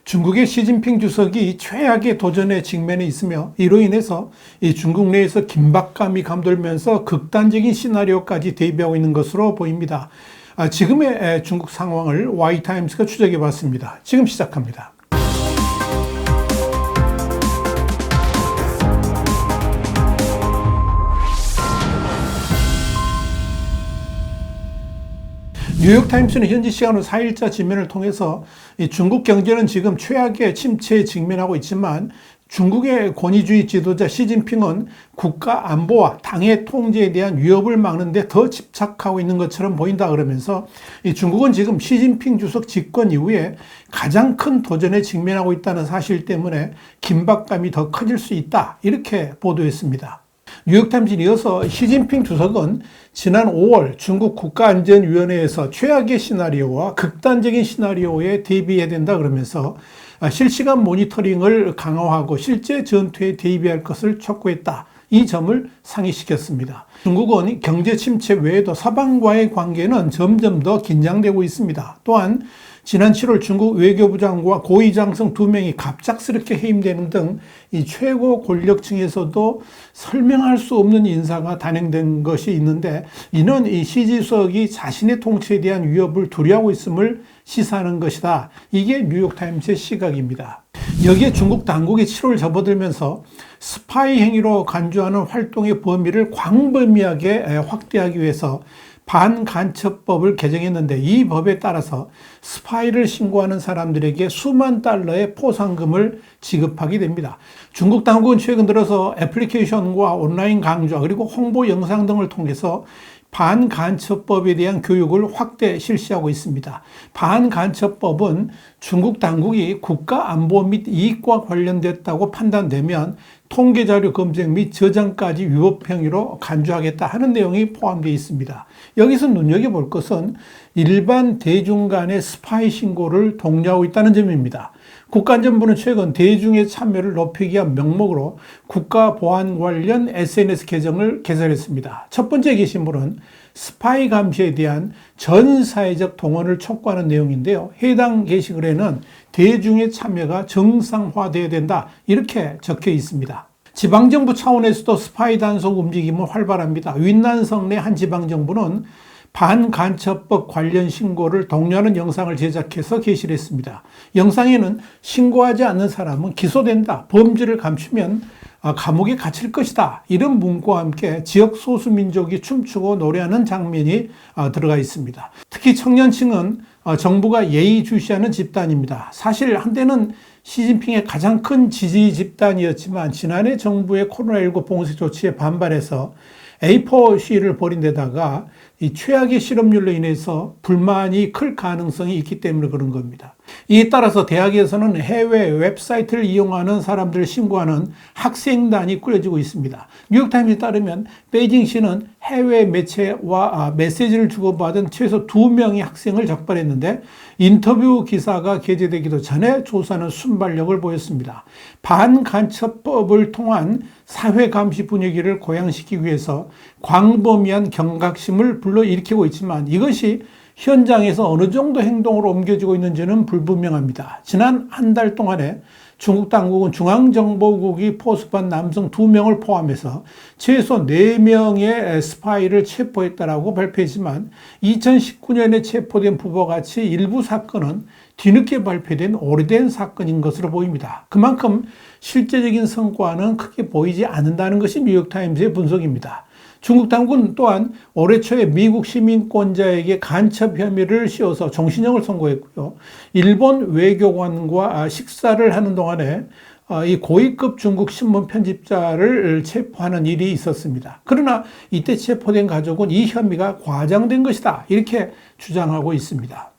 중국의 시진핑 주석이 최악의 도전에 직면해 있으며 이로 인해서 이 중국 내에서 긴박감이 감돌면서 극단적인 시나리오까지 대비하고 있는 것으로 보입니다. 지금의 중국 상황을 Y타임스가 추적해 봤습니다. 지금 시작합니다. 뉴욕타임스는 현지 시간으로 4일자 지면을 통해서 이 중국 경제는 지금 최악의 침체에 직면하고 있지만 중국의 권위주의 지도자 시진핑은 국가 안보와 당의 통제에 대한 위협을 막는 데 더 집착하고 있는 것처럼 보인다 그러면서 이 중국은 지금 시진핑 주석 집권 이후에 가장 큰 도전에 직면하고 있다는 사실 때문에 긴박감이 더 커질 수 있다 이렇게 보도했습니다. 뉴욕타임즈에 이어서 시진핑 주석은 지난 5월 중국 국가안전위원회에서 최악의 시나리오와 극단적인 시나리오에 대비해야 된다 그러면서 실시간 모니터링을 강화하고 실제 전투에 대비할 것을 촉구했다. 이 점을 상기시켰습니다. 중국은 경제 침체 외에도 서방과의 관계는 점점 더 긴장되고 있습니다. 또한 지난 7월 중국 외교부 장관과 고위장성 2명이 갑작스럽게 해임되는 등 이 최고 권력층에서도 설명할 수 없는 인사가 단행된 것이 있는데 이는 이 시 주석이 자신의 통치에 대한 위협을 두려워하고 있음을 시사하는 것이다. 이게 뉴욕타임스의 시각입니다. 여기에 중국 당국이 7월 접어들면서 스파이 행위로 간주하는 활동의 범위를 광범위하게 확대하기 위해서 반간첩법을 개정했는데 이 법에 따라서 스파이를 신고하는 사람들에게 수만 달러의 포상금을 지급하게 됩니다. 중국 당국은 최근 들어서 애플리케이션과 온라인 강좌 그리고 홍보 영상 등을 통해서 반간첩법에 대한 교육을 확대 실시하고 있습니다. 반간첩법은 중국 당국이 국가 안보 및 이익과 관련됐다고 판단되면 통계자료 검색 및 저장까지 위법 행위로 간주하겠다 하는 내용이 포함되어 있습니다. 여기서 눈여겨볼 것은 일반 대중 간의 스파이 신고를 독려하고 있다는 점입니다. 국가안전부는 최근 대중의 참여를 높이기 위한 명목으로 국가보안 관련 SNS 계정을 개설했습니다. 첫 번째 게시물은 스파이 감시에 대한 전 사회적 동원을 촉구하는 내용인데요. 해당 게시글에는 대중의 참여가 정상화되어야 된다 이렇게 적혀 있습니다. 지방정부 차원에서도 스파이 단속 움직임은 활발합니다. 윈난성 내 한 지방정부는 반간첩법 관련 신고를 독려하는 영상을 제작해서 게시를 했습니다. 영상에는 신고하지 않는 사람은 기소된다. 범죄를 감추면 감옥에 갇힐 것이다. 이런 문구와 함께 지역 소수민족이 춤추고 노래하는 장면이 들어가 있습니다. 특히 청년층은 정부가 예의주시하는 집단입니다. 사실 한때는 시진핑의 가장 큰 지지 집단이었지만 지난해 정부의 코로나19 봉쇄 조치에 반발해서 A4 시위를 벌인 데다가 이 최악의 실업률로 인해서 불만이 클 가능성이 있기 때문에 그런 겁니다. 이에 따라서 대학에서는 해외 웹사이트를 이용하는 사람들을 신고하는 학생단이 꾸려지고 있습니다. 뉴욕타임스에 따르면 베이징시는 해외 매체와 메시지를 주고받은 최소 2명의 학생을 적발했는데 인터뷰 기사가 게재되기도 전에 조사는 순발력을 보였습니다. 반간첩법을 통한 사회 감시 분위기를 고양시키기 위해서 광범위한 경각심을 불러일으키고 있지만 이것이 현장에서 어느 정도 행동으로 옮겨지고 있는지는 불분명합니다. 지난 한 달 동안에 중국 당국은 중앙정보국이 포섭한 남성 2명을 포함해서 최소 4명의 스파이를 체포했다라고 발표했지만 2019년에 체포된 부부와 같이 일부 사건은 뒤늦게 발표된 오래된 사건인 것으로 보입니다. 그만큼 실제적인 성과는 크게 보이지 않는다는 것이 뉴욕타임스의 분석입니다. 중국 당국은 또한 올해 초에 미국 시민권자에게 간첩 혐의를 씌워서 종신형을 선고했고요. 일본 외교관과 식사를 하는 동안에 이 고위급 중국 신문 편집자를 체포하는 일이 있었습니다. 그러나 이때 체포된 가족은 이 혐의가 과장된 것이다 이렇게 주장하고 있습니다.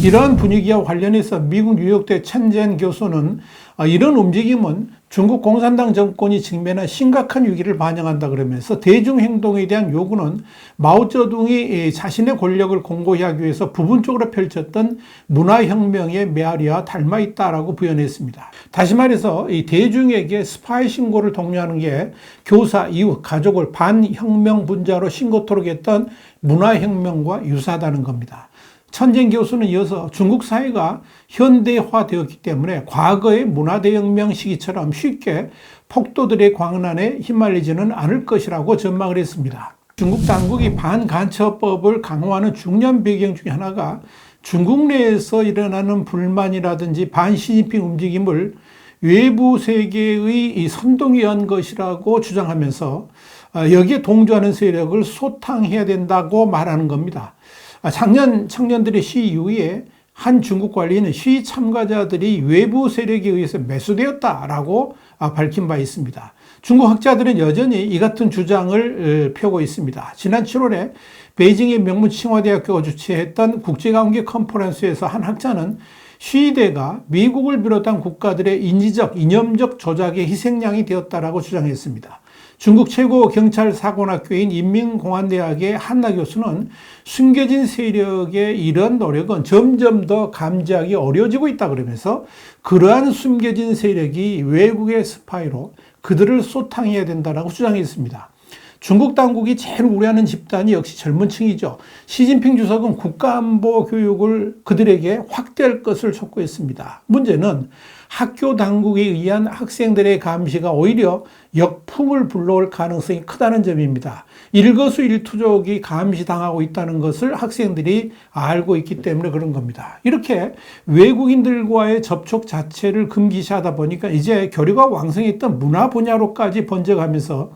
이러한 분위기와 관련해서 미국 뉴욕대 천젠 교수는 이런 움직임은 중국 공산당 정권이 직면한 심각한 위기를 반영한다 그러면서 대중행동에 대한 요구는 마오쩌둥이 자신의 권력을 공고히 하기 위해서 부분적으로 펼쳤던 문화혁명의 메아리와 닮아 있다라고 부연했습니다. 다시 말해서 이 대중에게 스파이 신고를 독려하는 게 교사, 이웃, 가족을 반혁명 분자로 신고토록 했던 문화혁명과 유사하다는 겁니다. 천재인 교수는 이어서 중국 사회가 현대화되었기 때문에 과거의 문화대혁명 시기처럼 쉽게 폭도들의 광란에 휘말리지는 않을 것이라고 전망을 했습니다. 중국 당국이 반간첩법을 강화하는 중요한 배경 중에 하나가 중국 내에서 일어나는 불만이라든지 반시진핑 움직임을 외부 세계의 선동에 의한 것이라고 주장하면서 여기에 동조하는 세력을 소탕해야 된다고 말하는 겁니다. 작년 청년들의 시위 이후에 한 중국 관리는 시위 참가자들이 외부 세력에 의해서 매수되었다라고 밝힌 바 있습니다. 중국 학자들은 여전히 이 같은 주장을 펴고 있습니다. 지난 7월에 베이징의 명문 칭화대학교가 주최했던 국제관계 컨퍼런스에서 한 학자는 시위대가 미국을 비롯한 국가들의 인지적, 이념적 조작의 희생양이 되었다라고 주장했습니다. 중국 최고 경찰 사관학교인 인민공안대학의 한나 교수는 숨겨진 세력의 이런 노력은 점점 더 감지하기 어려워지고 있다 그러면서 그러한 숨겨진 세력이 외국의 스파이로 그들을 소탕해야 된다라고 주장했습니다. 중국 당국이 제일 우려하는 집단이 역시 젊은 층이죠. 시진핑 주석은 국가안보 교육을 그들에게 확대할 것을 촉구했습니다. 문제는 학교 당국에 의한 학생들의 감시가 오히려 역풍을 불러올 가능성이 크다는 점입니다. 일거수일투족이 감시당하고 있다는 것을 학생들이 알고 있기 때문에 그런 겁니다. 이렇게 외국인들과의 접촉 자체를 금기시하다 보니까 이제 교류가 왕성했던 문화 분야로까지 번져가면서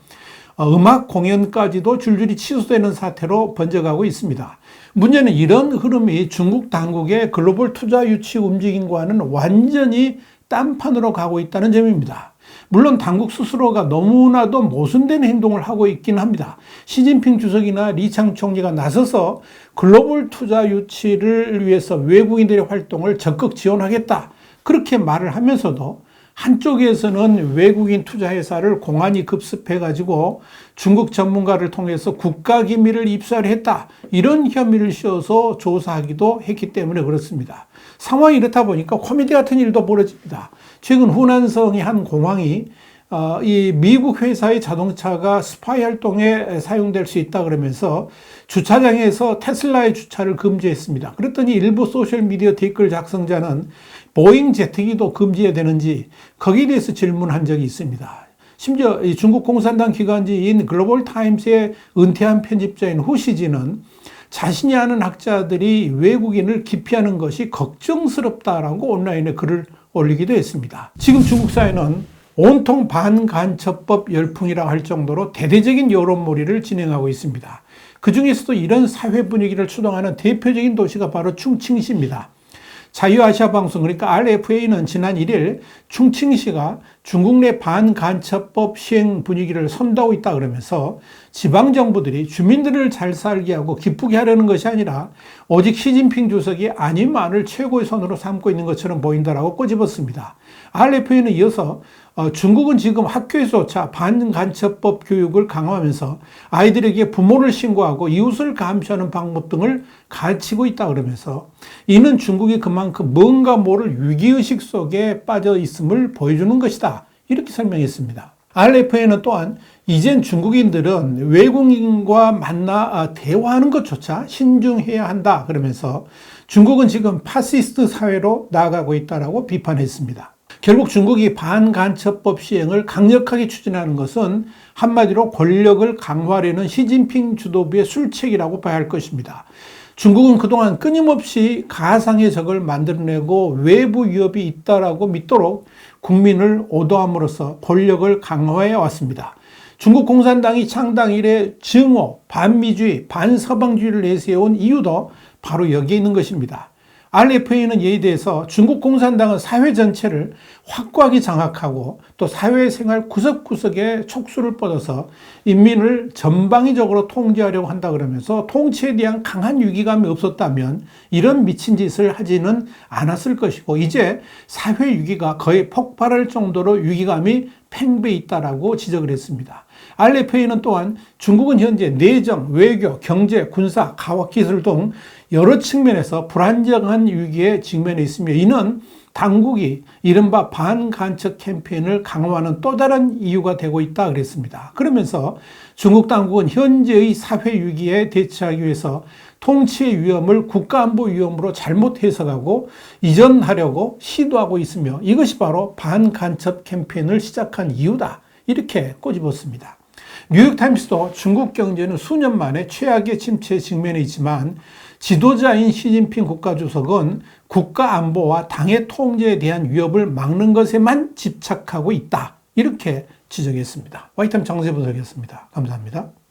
음악 공연까지도 줄줄이 취소되는 사태로 번져가고 있습니다. 문제는 이런 흐름이 중국 당국의 글로벌 투자 유치 움직임과는 완전히 딴판으로 가고 있다는 점입니다. 물론 당국 스스로가 너무나도 모순된 행동을 하고 있긴 합니다. 시진핑 주석이나 리창 총리가 나서서 글로벌 투자 유치를 위해서 외국인들의 활동을 적극 지원하겠다 그렇게 말을 하면서도 한쪽에서는 외국인 투자회사를 공안이 급습해가지고 중국 전문가를 통해서 국가기밀을 입수하려 했다. 이런 혐의를 씌워서 조사하기도 했기 때문에 그렇습니다. 상황이 이렇다 보니까 코미디 같은 일도 벌어집니다. 최근 후난성의 한 공항이 이 미국 회사의 자동차가 스파이 활동에 사용될 수 있다 그러면서 주차장에서 테슬라의 주차를 금지했습니다. 그랬더니 일부 소셜미디어 댓글 작성자는 보잉 제트기도 금지해야 되는지 거기에 대해서 질문한 적이 있습니다. 심지어 중국 공산당 기관지인 글로벌 타임스의 은퇴한 편집자인 후시진은 자신이 아는 학자들이 외국인을 기피하는 것이 걱정스럽다라고 온라인에 글을 올리기도 했습니다. 지금 중국 사회는 온통 반간첩법 열풍이라 할 정도로 대대적인 여론몰이를 진행하고 있습니다. 그 중에서도 이런 사회 분위기를 추동하는 대표적인 도시가 바로 충칭시입니다. 자유아시아방송 그러니까 RFA는 지난 1일 충칭시가 중국 내 반간첩법 시행 분위기를 선도하고 있다 그러면서 지방정부들이 주민들을 잘 살게 하고 기쁘게 하려는 것이 아니라 오직 시진핑 주석이 아님만을 최고의 선으로 삼고 있는 것처럼 보인다라고 꼬집었습니다. RFA는 이어서 중국은 지금 학교에서조차 반간첩법 교육을 강화하면서 아이들에게 부모를 신고하고 이웃을 감시하는 방법 등을 가르치고 있다 그러면서 이는 중국이 그만큼 뭔가 모를 위기의식 속에 빠져 있음을 보여주는 것이다. 이렇게 설명했습니다. RFA는 또한 이젠 중국인들은 외국인과 만나 대화하는 것조차 신중해야 한다 그러면서 중국은 지금 파시스트 사회로 나아가고 있다고 비판했습니다. 결국 중국이 반간첩법 시행을 강력하게 추진하는 것은 한마디로 권력을 강화하려는 시진핑 주도부의 술책이라고 봐야 할 것입니다. 중국은 그동안 끊임없이 가상의 적을 만들어내고 외부 위협이 있다라고 믿도록 국민을 오도함으로써 권력을 강화해 왔습니다. 중국 공산당이 창당 이래 증오, 반미주의, 반서방주의를 내세운 이유도 바로 여기에 있는 것입니다. RFA는 이에 대해서 중국 공산당은 사회 전체를 확고하게 장악하고 또 사회생활 구석구석에 촉수를 뻗어서 인민을 전방위적으로 통제하려고 한다 그러면서 통치에 대한 강한 위기감이 없었다면 이런 미친 짓을 하지는 않았을 것이고 이제 사회 위기가 거의 폭발할 정도로 위기감이 팽배해 있다라고 지적을 했습니다. RFA는 또한 중국은 현재 내정, 외교, 경제, 군사, 과학기술 등 여러 측면에서 불안정한 위기에 직면해 있으며 이는 당국이 이른바 반간첩 캠페인을 강화하는 또 다른 이유가 되고 있다 그랬습니다. 그러면서 중국 당국은 현재의 사회 위기에 대처하기 위해서 통치의 위험을 국가안보 위험으로 잘못 해석하고 이전하려고 시도하고 있으며 이것이 바로 반간첩 캠페인을 시작한 이유다. 이렇게 꼬집었습니다. 뉴욕타임스도 중국 경제는 수년 만에 최악의 침체에 직면해 있지만 지도자인 시진핑 국가주석은 국가 안보와 당의 통제에 대한 위협을 막는 것에만 집착하고 있다. 이렇게 지적했습니다. 화이트타임 장세 분석이었습니다. 감사합니다.